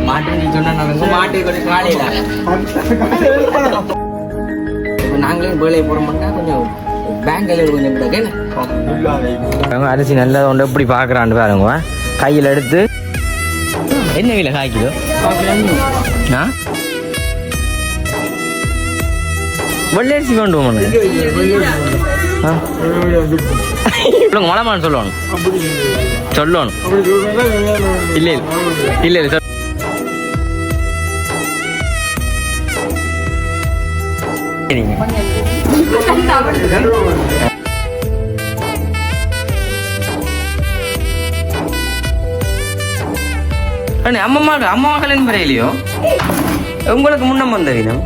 மாட்டு நீ சொன்ன மாட்டு கொஞ்சம் காலையில நாங்களே வேலையை போட மாட்டா கொஞ்சம் பேங்க்ல கொஞ்சம் அரிசி நல்லா ஒன்று எப்படி பார்க்குறான்னு பாருங்க கையில் எடுத்து என்ன விலை காய்க்குதோ வெள்ளரிசி கொண்டு போகணும் மலமான்னு சொல்லணும் சொல்லணும் இல்லை இல்லை இல்லை அம்மா கல்யாணம் வரையிலையோ உங்களுக்கு முன்னம் வந்த வீதம்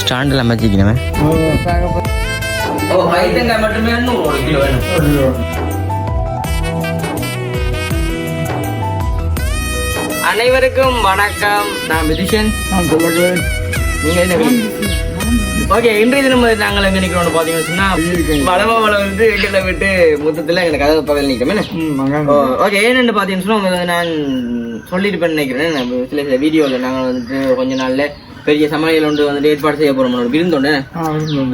ஸ்டாண்டில் அமைச்சிக்கணுமே மட்டுமே அனைவருக்கும் வணக்கம். நான் விதிஷன். நீங்க என்ன ஓகே இன்றைய தினம் நாங்கள் எங்க நிக்கிறோம் பாத்தீங்கன்னு சொன்னா வளமா வந்து எங்களை விட்டு மொத்தத்துல எங்களுக்கு கதவு பகல் நிக்கிறோம். ஓகே ஏன்னு பாத்தீங்கன்னு சொன்னா நான் சொல்லிருப்பேன்னு நினைக்கிறேன். சில வீடியோல நாங்கள் வந்துட்டு கொஞ்ச நாள்ல பெரிய சமையல் ஒன்று வந்துட்டு ஏற்பாடு செய்ய போறோம். ஒரு விருந்தோன்னு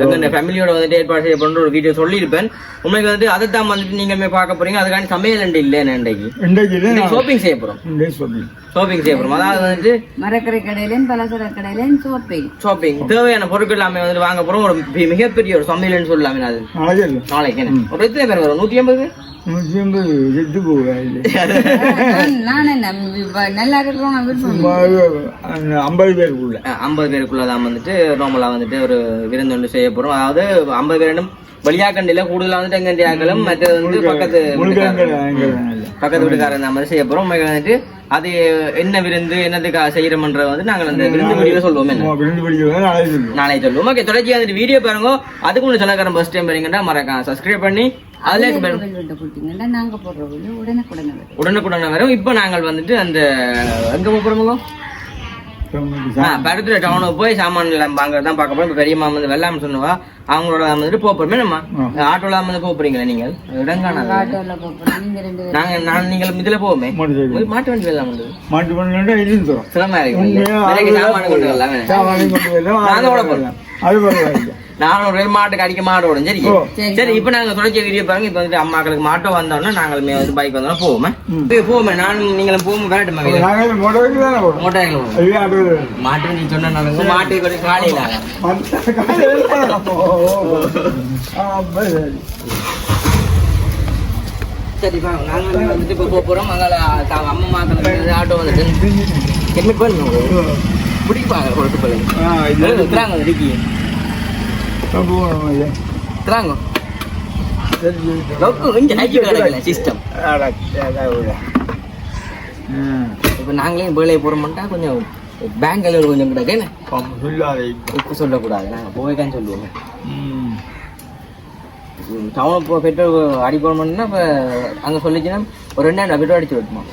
எங்க ஃபேமிலியோட வந்துட்டு ஏற்பாடு செய்ய போற ஒரு வீடியோ சொல்லியிருப்பேன். உண்மைக்கு வந்துட்டு அதை தான் வந்துட்டு நீங்க பார்க்க போறீங்க. அதுக்காண்டி சமையல் அண்டு இல்லைன்னு இன்றைக்கு ஷாப்பிங் செய்ய போறோம். ஷாப்பிங் செய்ய போறோம். அதாவது வந்துட்டு மரக்கரை கடையிலும் பலசர கடையிலும் ஷாப்பிங் தேவையான பொருட்கள் எல்லாமே வந்துட்டு வாங்க போறோம். ஒரு மிகப்பெரிய ஒரு சமையல்னு சொல்லலாமே. அது நாளைக்கு ஒரு எத்தனை பேர் வரும்? 150 50 பேருக்குள்ளதான் வந்துட்டு நார்மலா வந்துட்டு ஒரு விருந்து ஒன்று செய்ய போறோம். அதாவது 50 பேரும் வழியாக்கண்டில கூடுதலா வந்துட்டு எங்கண்டியாக்களும் மற்றது வந்து பக்கத்து வீட்டுக்காரன் அந்த மாதிரி செய்ய போறோம். வந்துட்டு அது என்ன விருந்து என்னதுக்காக செய்யறோம்ன்றது வந்து நாங்கள் அந்த விருந்து வீடியோ சொல்லுவோம். நாளை சொல்லுவோம். ஓகே தொடர்ச்சி வந்துட்டு வீடியோ பாருங்க. அதுக்கு முன்னாடி சொன்னக்காரன் ஃபர்ஸ்ட் டைம் பாருங்கன்னா மறக்காம சப்ஸ்கிரைப் பண்ணி உடனுக்குடனே வரும். இப்ப நாங்கள் வந்துட்டு அந்த எங்க போறோமோ படத்துல டவுனுக்கு போய் சாமான் எல்லாம் வாங்கறதான் பார்க்க போறோம். பெரியம்மா வந்து வெள்ளாம சொன்னவா அவங்களோட வந்துட்டு போறோமே. நம்ம ஆட்டோல வந்து போறீங்களா? நீங்கள் இடங்கான நீங்கள் இதுல போவோமே மாட்டு வண்டி வெள்ளாம சிரமமா இருக்கு. நானும் ஒரு மாட்டுக்கு அடிக்க மாடு ஓடும். சரி சரி இப்ப நாங்க தொடர்ச்சி வீடியோ பாருங்க. இப்ப வந்துட்டு அம்மாக்களுக்கு மாட்டோ வந்தோம்னா நாங்களுமே வந்து பைக் வந்தோம்னா போவோமே. போவோமே நானும் நீங்களும் போவோம். வேறட்டுமா மாட்டு நீ சொன்ன மாட்டு கொஞ்சம் காலையில சரிப்பா நாங்க வந்துட்டு இப்ப போறோம். அங்கால அம்மா மாக்கள் ஆட்டோ வந்துட்டு என்ன பண்ணுங்க பிடிப்பாங்க கொடுத்து பிள்ளைங்க இருக்கீங்க சிஸ்டம். இப்ப நாங்களே வேலையை போட மாட்டா கொஞ்சம் பேங்க்ல கொஞ்சம் கூட சொல்லக்கூடாது. நாங்க போய்தான் சொல்லுவோம். டவுன் பெட்ரோல் அடி போடணும்னா இப்ப அங்க சொல்லிச்சுன்னா ஒரு 2000 பெட்ரோல் அடிச்சு விட்டுமா.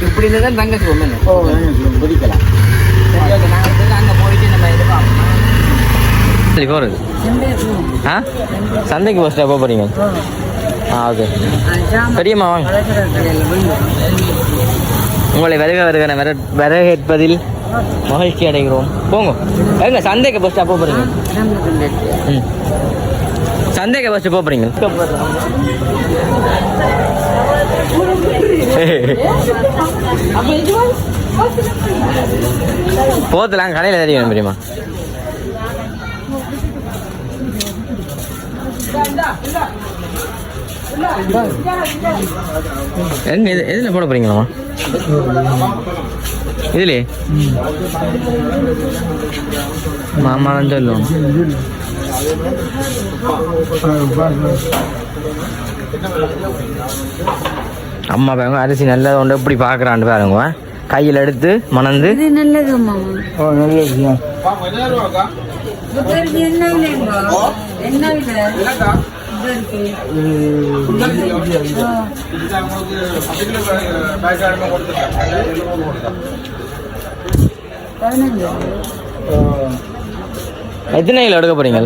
இப்படி இருந்தால் தங்கச்சி குதிக்கலாம். அங்க போயிட்டு நம்ம போறது சந்தைக்கு ஃபர்ஸ்ட் எப்போ போறீங்க? ஓகே பெரியம்மா வாங்க. உங்களை வரவேற்பதில் மகிழ்ச்சி அடைகிறோம். போங்க எங்க சந்தைக்கு ஃபர்ஸ்ட் எப்போ போறீங்க? சந்தைக்கு ஃபர்ஸ்ட் எப்போ போறீங்க? போத்தலாம் கடையில் தெரியும் தெரியுமா? எங்க எதுல போட போறீங்களா? இதுலே மாமா சொல்லுவோம். அம்மா பாருங்க அரிசி நல்லா ஒன்று எப்படி பார்க்குறான்னு பாருங்க. கையில் எடுத்து மணந்து எத்தனை கிலோ எடுக்க போறீங்க?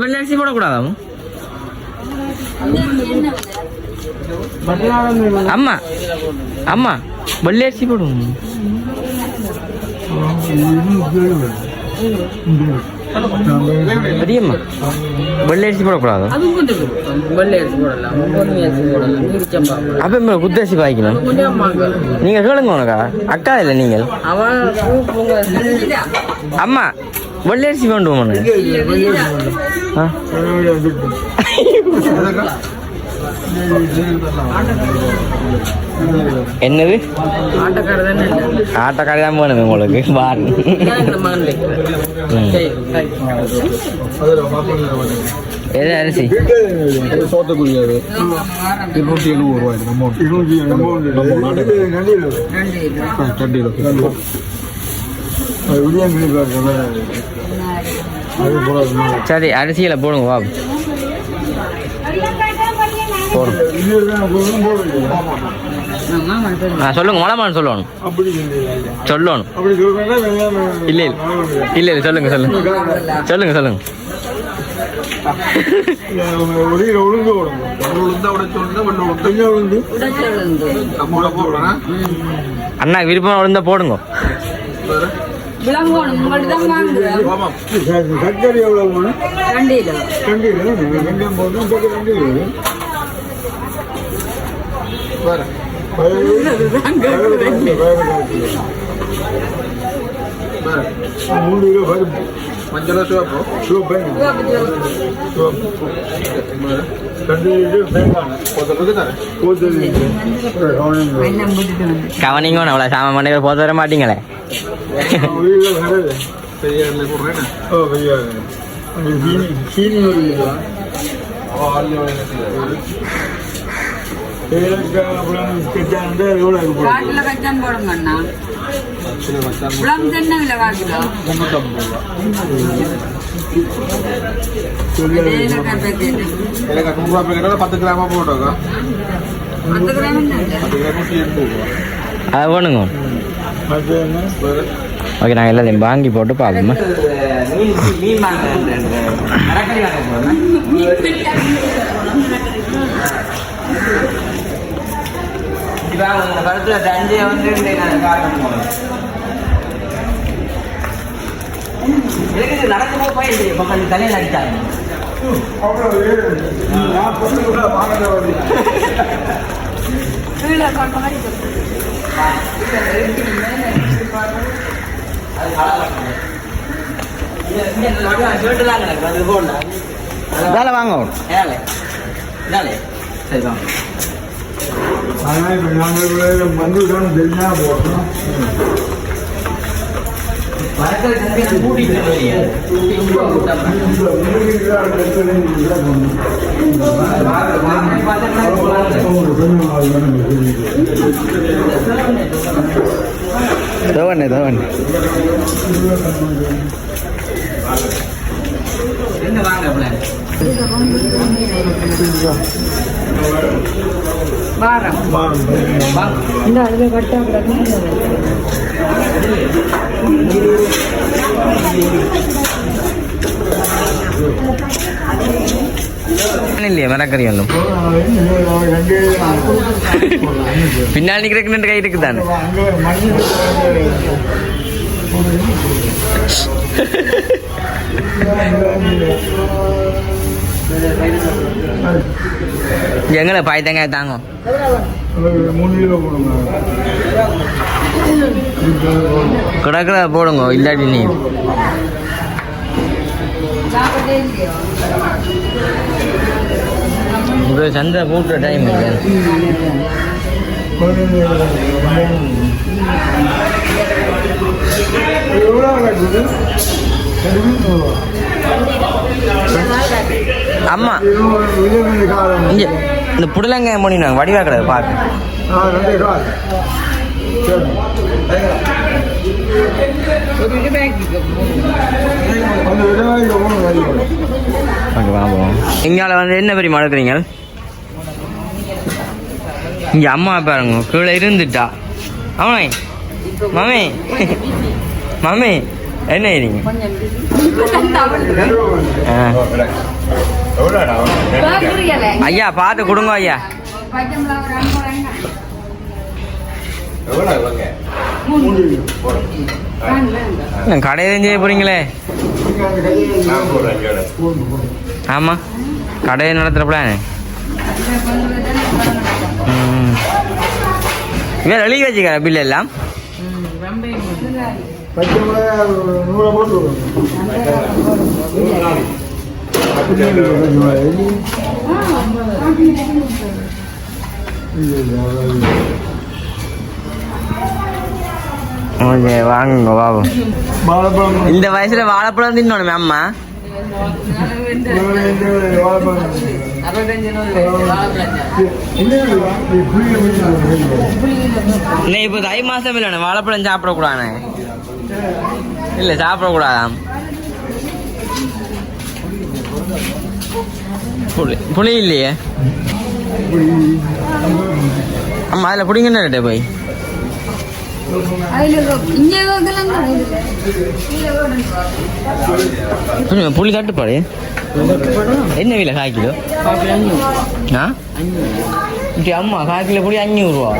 வெள்ளரிசி போடக்கூடாதா அம்மா? அம்மா வெள்ளரிசி போடுங்க. பெரியம்மா வெள்ளரிசி போடக்கூடாது. அப்ப குத்தரிசி பாய்க்கணும். நீங்க கேளுங்க உனக்கா அக்கா இல்லை நீங்கள் அம்மா வெள்ளரிசி வேண்டுவோம். என்னது ஆட்டக்காரி தான் வேணும் உங்களுக்கு பாருங்க. எது அரிசி? சோத்தக்குரியாது 270 சரி அரிசியில் போடுங்க பாபு. சொல்லுங்க மலமான்னு சொல்லணும் சொல்லணும். இல்ல இல்ல இல்ல சொல்லுங்க சொல்லுங்க சொல்லுங்க சொல்லுங்க. அண்ணா விருப்பம் உளுந்தா போடுங்க. கவனிங்க அவ்வளோ சாமான் பண்ணி போத வர மாட்டீங்களே. அது வேணுங்க. ஓகே நாங்கள் எல்லாத்தையும் வாங்கி போட்டு பார்ப்போம். நடக்கும் போய் தலையில் அடித்தாங்க. வேலை வாங்க சரி வாங்க. தவண்ணே தவண்ணே இல்லையா மரக்கறி ஒன்றும் பின்னால் நிற்கிறதுக்கு 2 கை இருக்குதானே. எங்களை பாய் தேங்காய் தாங்க கிடக்குற போடுங்க. இல்லாட்டி நீ உங்களுக்கு சந்தை கூட்டுற டைம் இல்லை. அம்மா இங்கே இந்த புடலங்காய் மொழினாங்க வடிவா கிடையாது பார்க்க. ஓகே வாங்குவோம். இங்கால வந்து என்ன பெரிய மழக்கிறீங்க? இங்கே அம்மா பாருங்க கீழே இருந்துட்டா. ஆமாம் மாமி மாமி என்ன இருங்க? ஐயா பார்த்து கொடுங்க ஐயா. கடையிலும் செய்ய போறீங்களே? ஆமா கடையை நடத்துற பிளான். இவர் எழுதி வச்சுக்கிற பில் எல்லாம். வாங்குங்க பாபு. இந்த வயசுல வாழைப்பழம் தின்னோணுமே அம்மா. இப்போ தை மாசம் இல்லை வாழைப்பழம் சாப்பிடக்கூடாது. இல்ல சாப்பிடக்கூடாதாம். புளி இல்லையே அம்மா. அதில் பிடிங்கன்னு போய் புளி கட்டுப்பாடு என்ன விலை? 1 கிலோ. அம்மா 1 கிலோ புளி 500 ரூபா.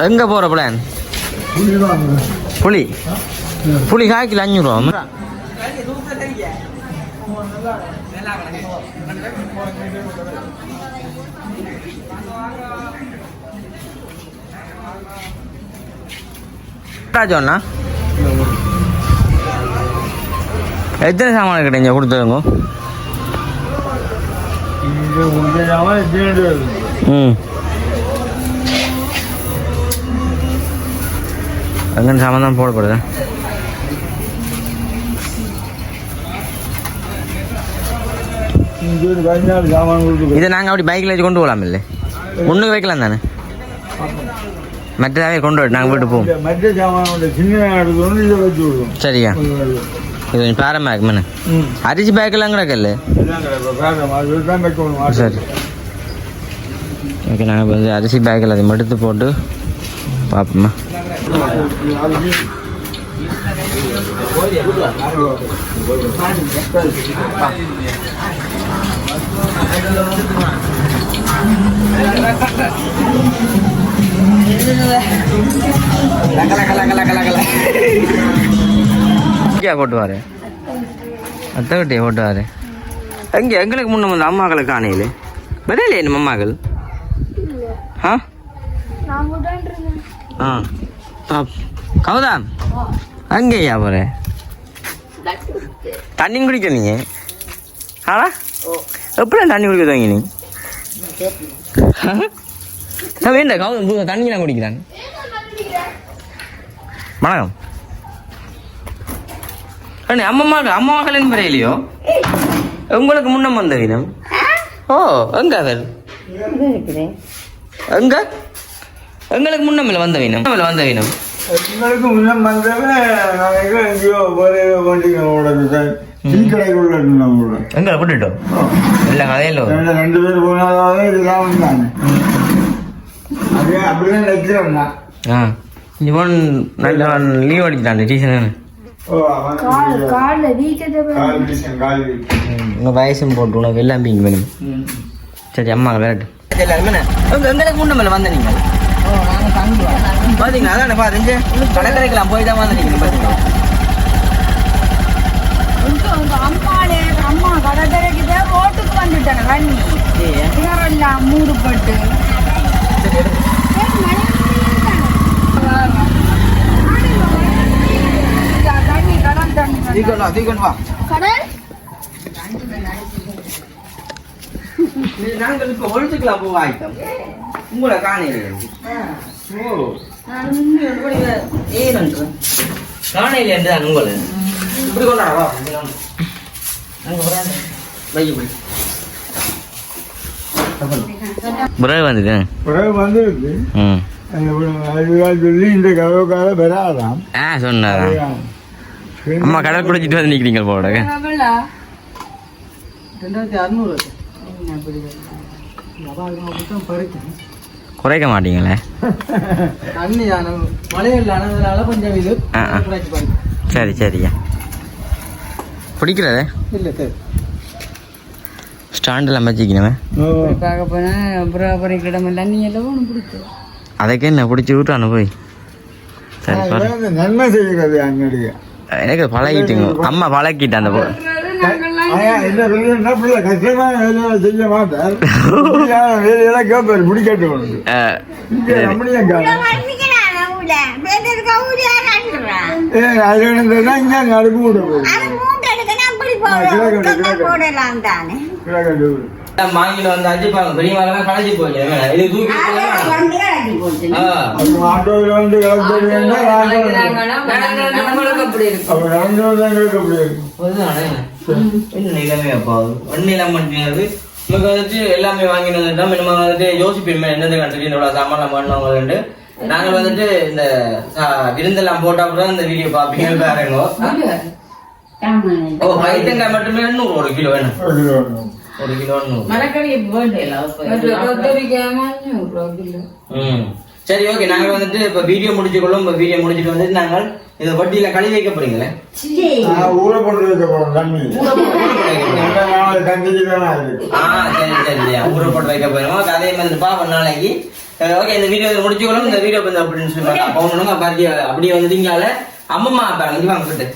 எங்க போற பிளான்? புளி 1 கிலோ 500 ரூபா. சொன்னா எத்தனை சாமான கிடைங்க கொடுத்துருங்க? அங்கே சாமான் தான் போடப்படுது. இதை நாங்கள் அப்படி பைக்கில் வச்சு கொண்டு போகலாம் இல்லை? ஒன்றுக்கு வைக்கலாம் தானே? மற்றதாவே கொண்டு வர நாங்கள் வீட்டு போவோம். சரியா இது கொஞ்சம் பேரமாக இருக்குமே. அரிசி பேக்கெல்லாம் கிடக்கல. சரி ஓகே நாங்கள் வந்து அரிசி பேக்கில் அதை எடுத்து போட்டு பார்ப்போம்மா. போட்டுவாரு அத்தைக்கிட்டே போட்டுவாரு. எங்கே எங்களுக்கு முன்ன வந்து அம்மாக்களுக்கு காணையில விரையிலே நம்ம அம்மாக்கள். கவுதா அங்கேயா போற தண்ணி குடிக்க நீங்க? ஆனா எப்படி தண்ணி குடிக்க தோங்க நீ? வேண்டாம் கவுதா தண்ணி நான் குடிக்கிறான். வணக்கம் அம்மாக்களின் முறையிலையோ உங்களுக்கு முன்னம் வந்த வினம். ஓ எங்க அவர் எங்க எங்களுக்கு முன்னமில்ல வந்த வினம் வந்த வினம் எங்களுக்கு முன்னம் வந்தவன் எங்கேயோ எங்களை விட்டுட்டோம். இல்லை கதையில 2 பேர் போனாலே இதுதான் வந்தாங்க. அப்படிதான் நினைக்கிறோம்னா இங்கே போன் நல்ல லீவ் அடிச்சிட்டான் டீச்சர். உங்கள் வயசும் போட்டு உனக்கு எல்லாம் பீங்க வேணும். சரி அம்மா விளையாட்டு எங்களுக்கு முன்னமில்ல வந்த நீங்கள் பார்த்தீங்களா? அதான் பாருங்க கடற்கரைக்கலாம் போய் தான் வந்துட்டீங்க. பார்த்தீங்களா அம்மா கடற்கரைக்கு ரோட்டுக்கு வந்துட்டாங்க. தண்ணி மூடுபட்டு நாங்கள் இப்போ ஒழுத்துக்கலாம் போக ஆயிட்டோம். உங்களை காணையில காணையில இருந்து தான் உங்களை இப்படி கொண்டாடவா பிறகு வந்துட்டு வந்துருக்கு. அதுதான் சொல்லி இந்த கதவுக்காக வராதாம். சொன்னாதான் அம்மா கடல் குடிச்சிட்டு வந்து நிக்கிறீங்க போட 2600 குறைக்க மாட்டீங்களே. தண்ணி மழையில் ஆனதுனால கொஞ்சம் இது சரி சரியா பிடிக்கிறதே இல்லை சார் ஸ்டாண்டில் அமைச்சிக்கணுமே. பார்க்க போனால் அப்புறம் கிடமெல்லாம் நீ எல்லாம் ஒன்று பிடிக்கும் அதுக்கு என்ன பிடிச்சி விட்டானு போய். சரி பாரு. நன்மை செய்கிறது அங்கடியா எனக்கு பழகிட்டுங்க அம்மா பழக்கிட்டு அந்த என்ன சொல்லுன்னா பிள்ளை கஷ்டமான வேலையை செய்ய மாட்டார். வேலையெல்லாம் கேட்பாரு பிடிக்கட்டும் அப்படியே இங்கே அடுப்பு விட வாங்கிட்டு வந்தாச்சு பாருங்க பெரிய மரம் களைச்சி போச்சு. இது தூக்கி ஆட்டோவில் வந்து எல்லாமே வாங்கிட்டு வந்துட்டோம். நம்ம வந்துட்டு யோசிப்போம் எந்தெந்த கண்ட்ரி எவ்வளவு சாமான் பண்ணவங்க. நாங்கள் வந்துட்டு இந்த விருந்தெல்லாம் போட்டா கூட இந்த வீடியோ பாப்பீங்க பாருங்க. ஓ ஐட்டங்காய் மட்டுமே 100 கிலோ வேணும். 1 கிலோ 100. சரி ஓகே நாங்கள் வந்துட்டு இப்ப வீடியோ முடிச்சுக்கொள்ளும். இப்ப வீடியோ முடிச்சுட்டு வந்துட்டு நாங்கள் இதை வட்டியில கழுவி வைக்க போறீங்களே. ஊற போட்டு வைக்க போறோம் தண்ணி சரி சரியா ஊற போட்டு வைக்க போறோம். அதே மாதிரி பாப்போம் நாளைக்கு. ஓகே இந்த வீடியோ முடிச்சுக்கொள்ளும். இந்த வீடியோ அப்படின்னு சொல்லி போகணும். அப்படியே வந்துட்டீங்களால அம்மம்மா பாருங்க இங்க வாங்கிட்டு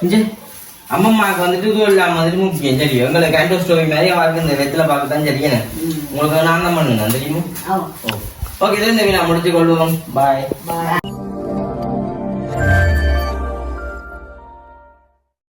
இங்க அம்மம்மாவுக்கு வந்துட்டு இது இல்லாம வந்துட்டு முக்கியம். சரி உங்களுக்கு கேண்டோ ஸ்டோரி மாதிரி அவருக்கு இந்த வெத்தில பார்க்கத்தான் சரிங்க. உங்களுக்கு நான் தான் பண்ணுங்க தெரியுமா. ஓகே இந்த வீடியோ முடிச்சு கொள்வோம். பாய்.